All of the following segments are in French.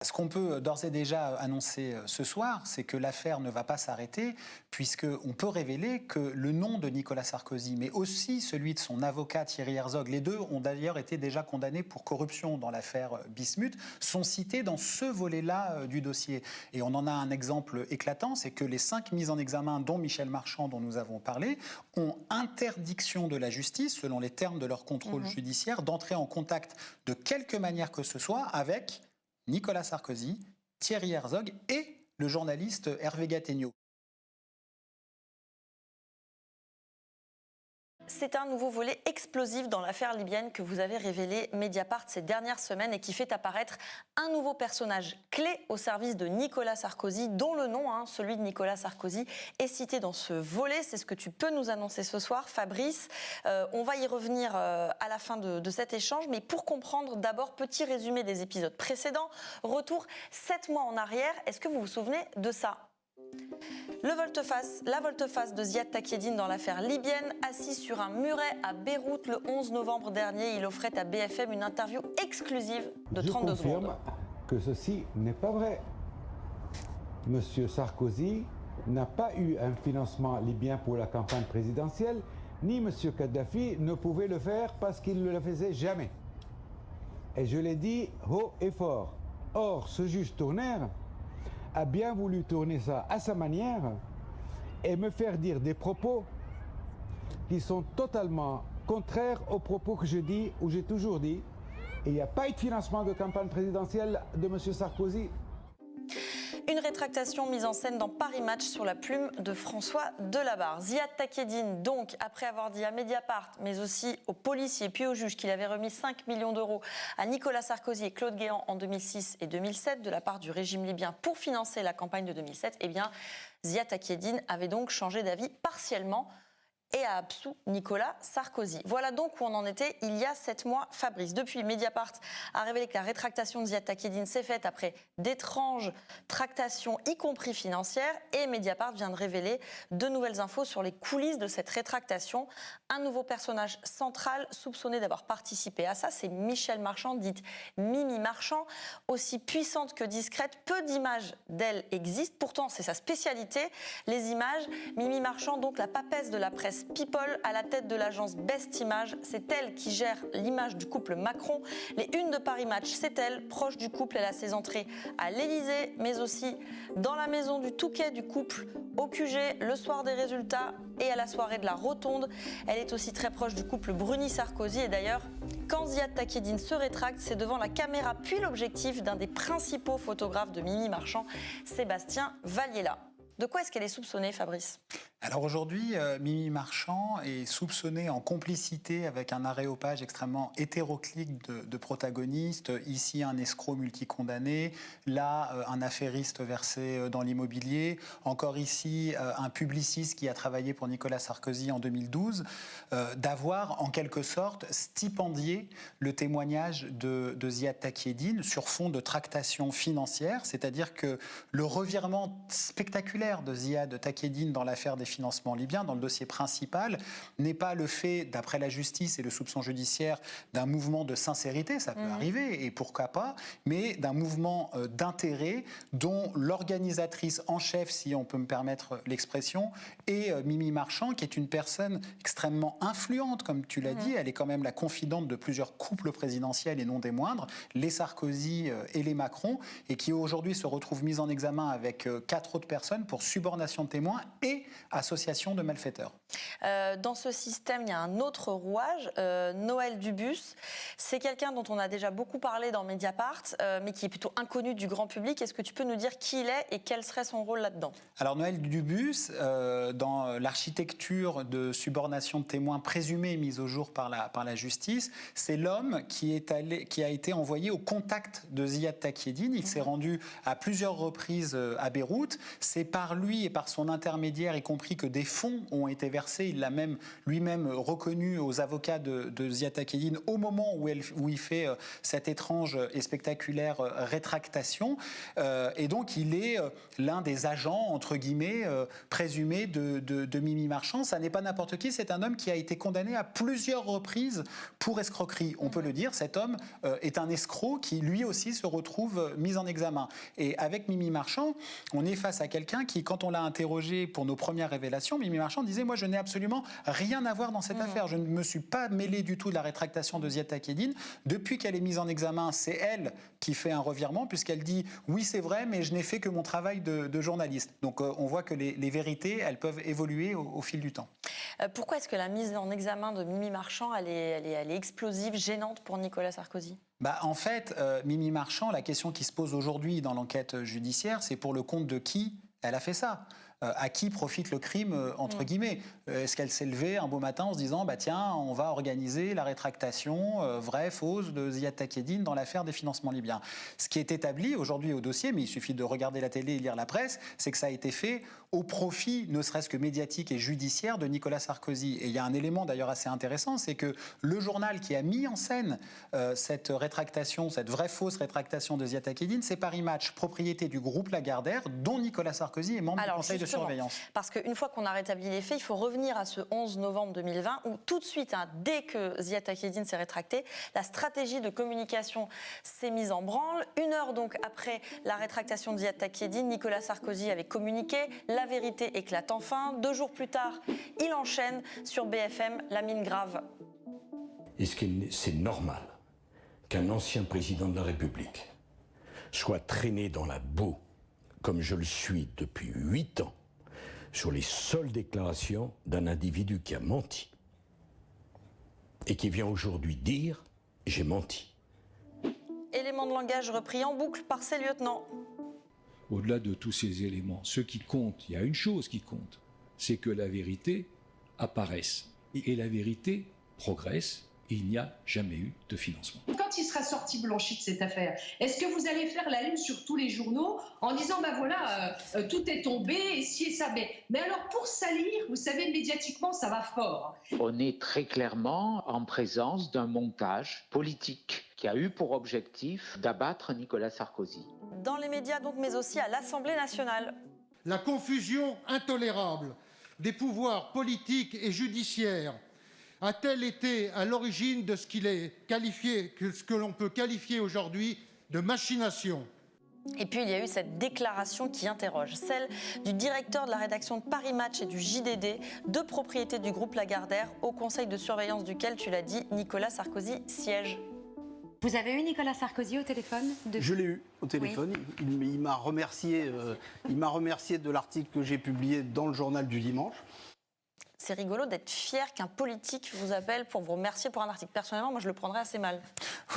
Ce qu'on peut d'ores et déjà annoncer ce soir, c'est que l'affaire ne va pas s'arrêter, puisqu'on peut révéler que le nom de Nicolas Sarkozy, mais aussi celui de son avocat Thierry Herzog, les deux ont d'ailleurs été déjà condamnés pour corruption dans l'affaire Bismuth, sont cités dans ce volet-là du dossier. Et on en a un exemple éclatant, c'est que les 5 mises en examen, dont Michel Marchand, dont nous avons parlé, ont interdiction de la justice, selon les termes de leur contrôle judiciaire, d'entrer en contact de quelque manière que ce soit avec Nicolas Sarkozy, Thierry Herzog et le journaliste Hervé Gattegno. C'est un nouveau volet explosif dans l'affaire libyenne que vous avez révélé Mediapart ces dernières semaines et qui fait apparaître un nouveau personnage clé au service de Nicolas Sarkozy, dont le nom, celui de Nicolas Sarkozy, est cité dans ce volet. C'est ce que tu peux nous annoncer ce soir, Fabrice. On va y revenir à la fin de cet échange, mais pour comprendre, d'abord, petit résumé des épisodes précédents. Retour 7 mois en arrière. Est-ce que vous vous souvenez de ça ? La volte-face de Ziad Takieddine dans l'affaire libyenne, assis sur un muret à Beyrouth le 11 novembre dernier, il offrait à BFM une interview exclusive de 32 secondes. Je confirme que ceci n'est pas vrai. Monsieur Sarkozy n'a pas eu un financement libyen pour la campagne présidentielle, ni Monsieur Kadhafi ne pouvait le faire parce qu'il ne le faisait jamais. Et je l'ai dit haut et fort. Or, ce juge Tournaire a bien voulu tourner ça à sa manière et me faire dire des propos qui sont totalement contraires aux propos que je dis ou j'ai toujours dit. Et il n'y a pas eu de financement de campagne présidentielle de M. Sarkozy. Une rétractation mise en scène dans Paris Match sur la plume de François Delabarre. Ziad Takieddine, donc, après avoir dit à Mediapart, mais aussi aux policiers puis aux juges qu'il avait remis 5 millions d'euros à Nicolas Sarkozy et Claude Guéant en 2006 et 2007 de la part du régime libyen pour financer la campagne de 2007, eh bien, Ziad Takieddine avait donc changé d'avis partiellement et a absous Nicolas Sarkozy. Voilà donc où on en était il y a 7 mois, Fabrice. Depuis, Mediapart a révélé que la rétractation de Ziad Takieddine s'est faite après d'étranges tractations, y compris financières, et Mediapart vient de révéler de nouvelles infos sur les coulisses de cette rétractation. Un nouveau personnage central soupçonné d'avoir participé à ça, c'est Michel Marchand, dite Mimi Marchand. Aussi puissante que discrète, peu d'images d'elle existent. Pourtant, c'est sa spécialité, les images. Mimi Marchand, donc la papesse de la presse People, à la tête de l'agence Best Image. C'est elle qui gère l'image du couple Macron. Les unes de Paris Match, c'est elle, proche du couple. Elle a ses entrées à l'Élysée, mais aussi dans la maison du Touquet du couple, au QG, le soir des résultats et à la soirée de la Rotonde. Elle est aussi très proche du couple Bruni-Sarkozy. Et d'ailleurs, quand Ziad Takieddine se rétracte, c'est devant la caméra puis l'objectif d'un des principaux photographes de Mimi Marchand, Sébastien Valliela. De quoi est-ce qu'elle est soupçonnée, Fabrice ? Alors aujourd'hui, Mimi Marchand est soupçonnée en complicité avec un aréopage extrêmement hétéroclite de protagonistes. Ici, un escroc multicondamné, là, un affairiste versé dans l'immobilier, encore ici, un publiciste qui a travaillé pour Nicolas Sarkozy en 2012, d'avoir en quelque sorte stipendié le témoignage de Ziad Takieddine sur fond de tractation financière, c'est-à-dire que le revirement spectaculaire de Ziad Takieddine dans l'affaire des financements libyens, dans le dossier principal, n'est pas le fait, d'après la justice et le soupçon judiciaire, d'un mouvement de sincérité, ça peut arriver, et pourquoi pas, mais d'un mouvement d'intérêt dont l'organisatrice en chef, si on peut me permettre l'expression, est Mimi Marchand, qui est une personne extrêmement influente, comme tu l'as dit. Elle est quand même la confidente de plusieurs couples présidentiels et non des moindres, les Sarkozy et les Macron, et qui aujourd'hui se retrouve mise en examen avec 4 autres personnes pour subornation de témoins et association de malfaiteurs. Dans ce système, il y a un autre rouage, Noël Dubus. C'est quelqu'un dont on a déjà beaucoup parlé dans Mediapart, mais qui est plutôt inconnu du grand public. Est-ce que tu peux nous dire qui il est et quel serait son rôle là-dedans ? Alors Noël Dubus, dans l'architecture de subornation de témoins présumée mise au jour par la justice, c'est l'homme qui a été envoyé au contact de Ziad Takieddine. Il s'est rendu à plusieurs reprises à Beyrouth. C'est par lui et par son intermédiaire, y compris compris que des fonds ont été versés. Il l'a même lui-même reconnu aux avocats de Ziad Takieddine au moment où il fait cette étrange et spectaculaire rétractation. Et donc, il est l'un des agents, entre guillemets, présumés de Mimi Marchand. Ça n'est pas n'importe qui, c'est un homme qui a été condamné à plusieurs reprises pour escroquerie. On peut le dire, cet homme est un escroc qui, lui aussi, se retrouve mis en examen. Et avec Mimi Marchand, on est face à quelqu'un qui, quand on l'a interrogé pour nos premières révélations, Mimi Marchand disait « Moi, je n'ai absolument rien à voir dans cette affaire. Je ne me suis pas mêlé du tout de la rétractation de Ziad Takieddine. Depuis qu'elle est mise en examen, c'est elle qui fait un revirement, puisqu'elle dit « Oui, c'est vrai, mais je n'ai fait que mon travail de journaliste. » Donc, on voit que les vérités, elles peuvent évoluer au fil du temps. Pourquoi est-ce que la mise en examen de Mimi Marchand, elle est explosive, gênante pour Nicolas Sarkozy ? En fait, Mimi Marchand, la question qui se pose aujourd'hui dans l'enquête judiciaire, c'est pour le compte de qui elle a fait ça. À qui profite le crime, entre guillemets. Est-ce qu'elle s'est levée un beau matin en se disant tiens, on va organiser la rétractation vraie, fausse de Ziad Takieddine dans l'affaire des financements libyens. Ce qui est établi aujourd'hui au dossier, mais il suffit de regarder la télé et lire la presse, c'est que ça a été fait au profit, ne serait-ce que médiatique et judiciaire, de Nicolas Sarkozy. Et il y a un élément d'ailleurs assez intéressant, c'est que le journal qui a mis en scène cette rétractation, cette vraie fausse rétractation de Ziad Takieddine, c'est Paris Match, propriété du groupe Lagardère, dont Nicolas Sarkozy est membre du conseil de surveillance. Parce qu'une fois qu'on a rétabli les faits, il faut revenir à ce 11 novembre 2020, où tout de suite, dès que Ziad Takieddine s'est rétracté, la stratégie de communication s'est mise en branle. 1 heure donc après la rétractation de Ziad Takieddine, Nicolas Sarkozy avait communiqué. La vérité éclate enfin. 2 jours plus tard, il enchaîne sur BFM la mine grave. Est-ce que c'est normal qu'un ancien président de la République soit traîné dans la boue, comme je le suis depuis 8 ans, sur les seules déclarations d'un individu qui a menti et qui vient aujourd'hui dire « j'ai menti ». Élément de langage repris en boucle par ses lieutenants. Au-delà de tous ces éléments, ce qui compte, il y a une chose qui compte, c'est que la vérité apparaisse. Et la vérité progresse, et il n'y a jamais eu de financement. Quand il sera sorti blanchi de cette affaire, est-ce que vous allez faire la une sur tous les journaux en disant voilà, tout est tombé, et si et ça, mais alors pour salir, vous savez, médiatiquement, ça va fort. On est très clairement en présence d'un montage politique qui a eu pour objectif d'abattre Nicolas Sarkozy. Dans les médias donc, mais aussi à l'Assemblée nationale. La confusion intolérable des pouvoirs politiques et judiciaires a-t-elle été à l'origine de ce que l'on peut qualifier aujourd'hui de machination ? Et puis il y a eu cette déclaration qui interroge, celle du directeur de la rédaction de Paris Match et du JDD, 2 propriétés du groupe Lagardère, au conseil de surveillance duquel, tu l'as dit, Nicolas Sarkozy siège. Vous avez eu Nicolas Sarkozy au téléphone Je l'ai eu au téléphone. Oui. Il m'a remercié de l'article que j'ai publié dans le journal du dimanche. C'est rigolo d'être fier qu'un politique vous appelle pour vous remercier pour un article. Personnellement, moi, je le prendrais assez mal.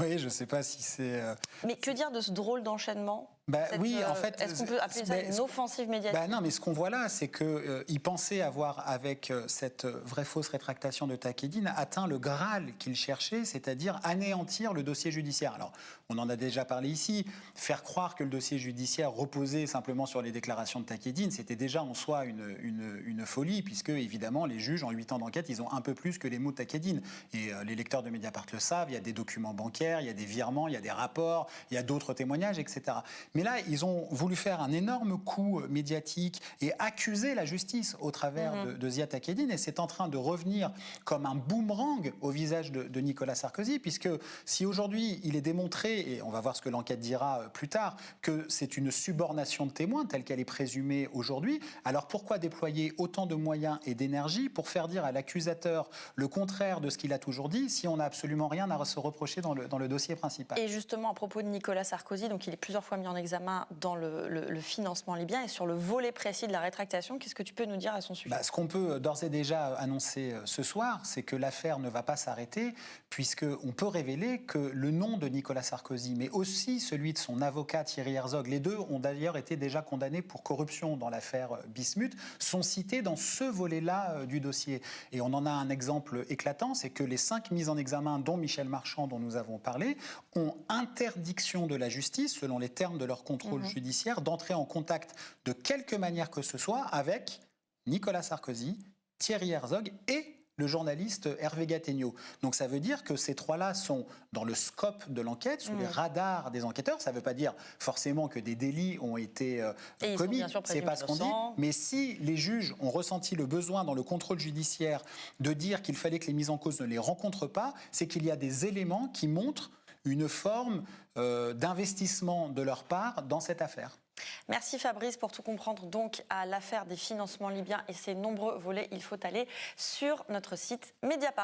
Oui, je ne sais pas si c'est... Mais que dire de ce drôle d'enchaînement ? Oui, en fait... Est-ce qu'on peut appeler ça une offensive médiatique ? Non, mais ce qu'on voit là, c'est qu'il pensait avoir, avec cette vraie fausse rétractation de Takieddine, atteint le Graal qu'il cherchait, c'est-à-dire anéantir le dossier judiciaire. Alors, on en a déjà parlé ici. Faire croire que le dossier judiciaire reposait simplement sur les déclarations de Takieddine, c'était déjà en soi une folie, puisque, évidemment, les juges, en 8 ans d'enquête, ils ont un peu plus que les mots de Takieddine. Et les lecteurs de Mediapart le savent, il y a des documents bancaires, il y a des virements, il y a des rapports, il y a d'autres témoignages, etc. Mais là, ils ont voulu faire un énorme coup médiatique et accuser la justice au travers de Ziad Takieddine. Et c'est en train de revenir comme un boomerang au visage de Nicolas Sarkozy, puisque si aujourd'hui il est démontré, et on va voir ce que l'enquête dira plus tard, que c'est une subornation de témoins telle qu'elle est présumée aujourd'hui, alors pourquoi déployer autant de moyens et d'énergie pour faire dire à l'accusateur le contraire de ce qu'il a toujours dit, si on n'a absolument rien à se reprocher dans le dossier principal. Et justement, à propos de Nicolas Sarkozy, donc il est plusieurs fois mis en examen dans le financement libyen et sur le volet précis de la rétractation, qu'est-ce que tu peux nous dire à son sujet ? Ce qu'on peut d'ores et déjà annoncer ce soir, c'est que l'affaire ne va pas s'arrêter, puisqu'on peut révéler que le nom de Nicolas Sarkozy, mais aussi celui de son avocat Thierry Herzog, les deux ont d'ailleurs été déjà condamnés pour corruption dans l'affaire Bismuth, sont cités dans ce volet-là du dossier. Et on en a un exemple éclatant, c'est que les 5 mises en examen, dont Michel Marchand, dont nous avons parlé, ont interdiction de la justice, selon les termes de leur contrôle judiciaire, d'entrer en contact de quelque manière que ce soit avec Nicolas Sarkozy, Thierry Herzog et le journaliste Hervé Gattegno. Donc ça veut dire que ces trois-là sont dans le scope de l'enquête, sous les radars des enquêteurs. Ça ne veut pas dire forcément que des délits ont été commis, c'est pas ce qu'on dit. Mais si les juges ont ressenti le besoin dans le contrôle judiciaire de dire qu'il fallait que les mises en cause ne les rencontrent pas, c'est qu'il y a des éléments qui montrent une forme d'investissement de leur part dans cette affaire. Merci Fabrice. Pour tout comprendre donc à l'affaire des financements libyens et ses nombreux volets, il faut aller sur notre site Mediapart.